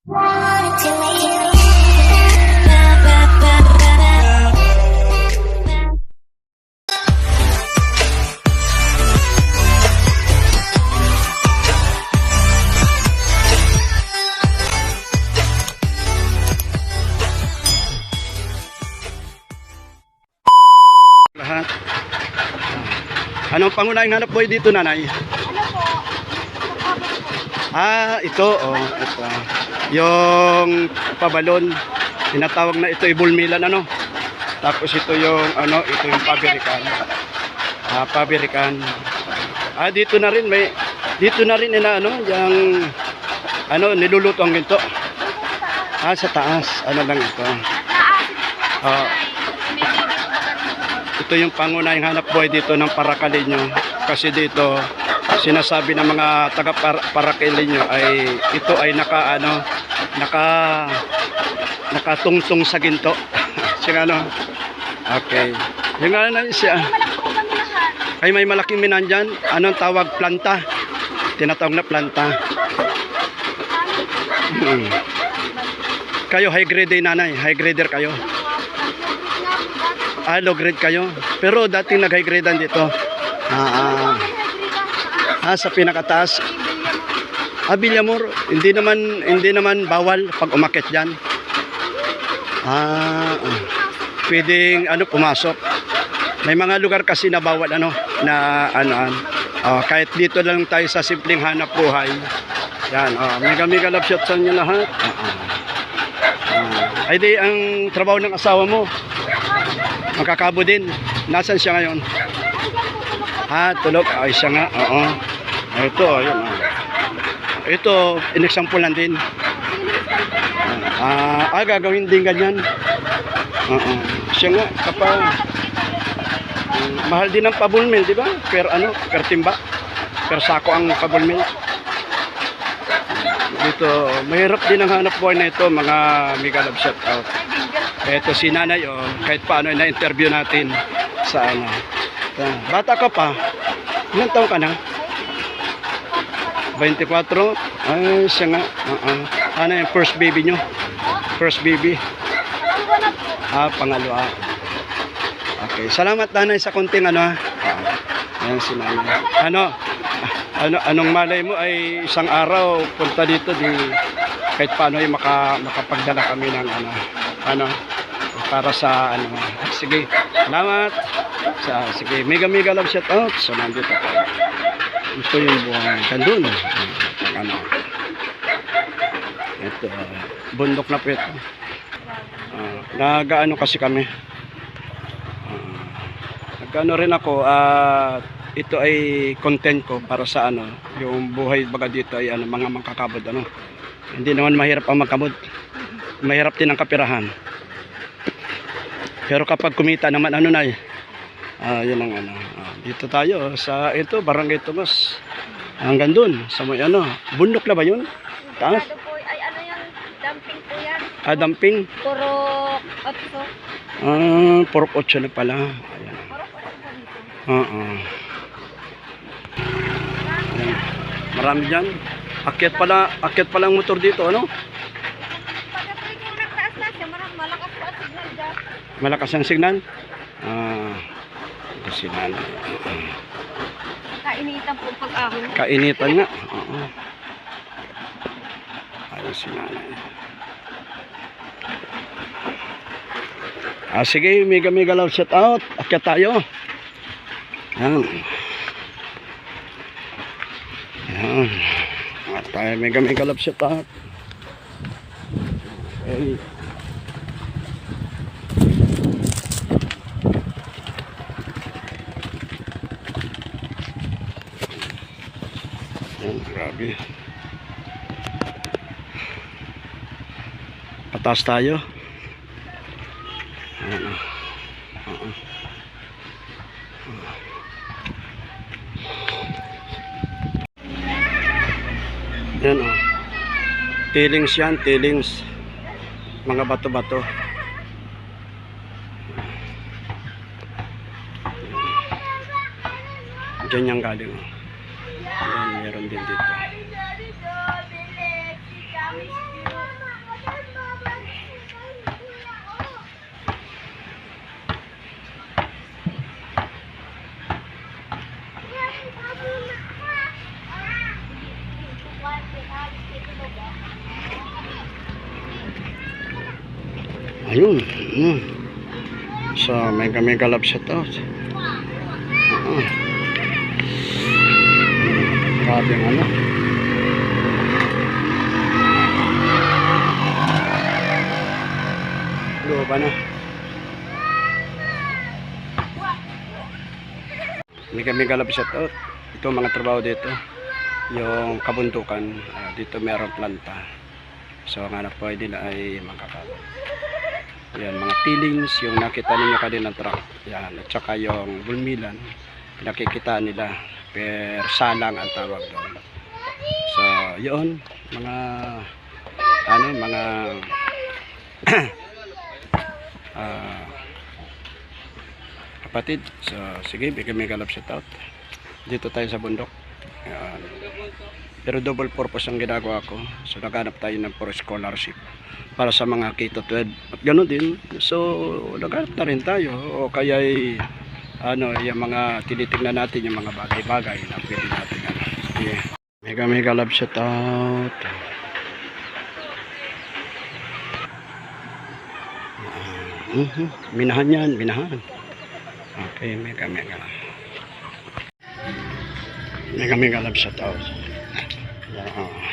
Lahat. Anong pangunahing hanap buhay dito, nanay? Ito, ito. Yung pabalon, tinatawag na ito ibulmilan, ano? Tapos ito yung, ito yung pabirikan. Pabirikan. Dito na rin, dito na rin yung, niluluto ang ginto. Sa taas, lang ito. Ito yung pangunahing hanap buhay dito ng Paracalinyo. Kasi dito, sinasabi ng mga taga Paracalinyo ay ito ay nakatungtong sa ginto. Siya Okay. Yung siya. Ay may malaking minan dyan. Anong tawag? Planta. Tinatawag na planta. Kayo high grade nanay. High grader kayo. Low grade kayo. Pero dating nag-high gradean dito. Sa pinakataas. Villamor. Hindi naman bawal pag umakyat diyan. Pwedeng pumasok. May mga lugar kasi na bawal kahit dito lang tayo sa simpleng hanap buhay. Yan, mega love shot sa inyo lahat. Ay di ang trabaho ng asawa mo. Magkakabo din. Nasaan siya ngayon? Tulog. Ay, siya nga. Oo. Ito, ayun. Ito, in-example din. Gagawin din ganyan. Siya nga, kapag mahal din ang pabulmil, di ba? Per timba. Per sako ang pabulmil. Dito, mahirap din ang hanap buhay na ito, mga mega love shout out. Ito si nanay, kahit paano na-interview natin sa bata ka pa. Ilang taon ka na? 24? Ay, siya nga. Yung first baby nyo? First baby? Pangalawa. Okay, salamat nanay sa konting ayan si nanay. Anong malay mo ay isang araw punta dito kahit paano ay makapagdala kami ng para sa sige, salamat. Sige, mega love shout out. So nandito po. Gusto yung buhay kandun. Ito, bundok na po ito. Nagaano kasi kami. Nagano rin ako ito ay content ko para sa yung buhay baga dito ay mga mangkakabod Hindi naman mahirap ang magkabod. Mahirap din ang kapirahan. Pero kapag kumita naman yun ang dito tayo sa ito Barangay Tomas. Hanggang dun sa may bundok na ba yun? Taas? Ay yan, dumping po yan. Dumping? Purok 8. Purok 8 na pala. Ayan. Ayan. Marami dyan. Akyat pala ang motor dito, Malakas ang signal? Ito si nanay. Kainitan po pag-ahon. Kainitan nga. Ayun si nanay. Sige, mega love shout out. Akyat tayo. Yan. Tayo mega love shout out. Okay. Grabe. Pataas tayo. Yan Tailings yan, tailings. Mga bato-bato. Diyan yung galing. Ayan, meron din dito. Ayun. So, mega love shout out. Grabe ang ano. Lupa na. Mega love shout out. Ito mga trabaho dito. Yung kabundukan. Dito meron planta. So, ang hanap po nila ay makakalo. Yan, mga peelings, yung nakita ninyo kanina ng truck. Yan, at saka yung bulmilan, nakikita nila. Per salang ang tawag doon. So, yun, mga, mga, kapatid. So, sige, bigyan may galap shout out. Dito tayo sa bundok. Yan. Pero double purpose ang ginagawa ko. So, naghanap tayo ng for scholarship para sa mga K-12 at gano'n din. So naghanap na rin tayo o kaya yung mga tinitingnan natin yung mga bagay-bagay na pwede natin sige. Mega love shout out. Minahan yan, minahan. Okay, mega love shout out. Yan.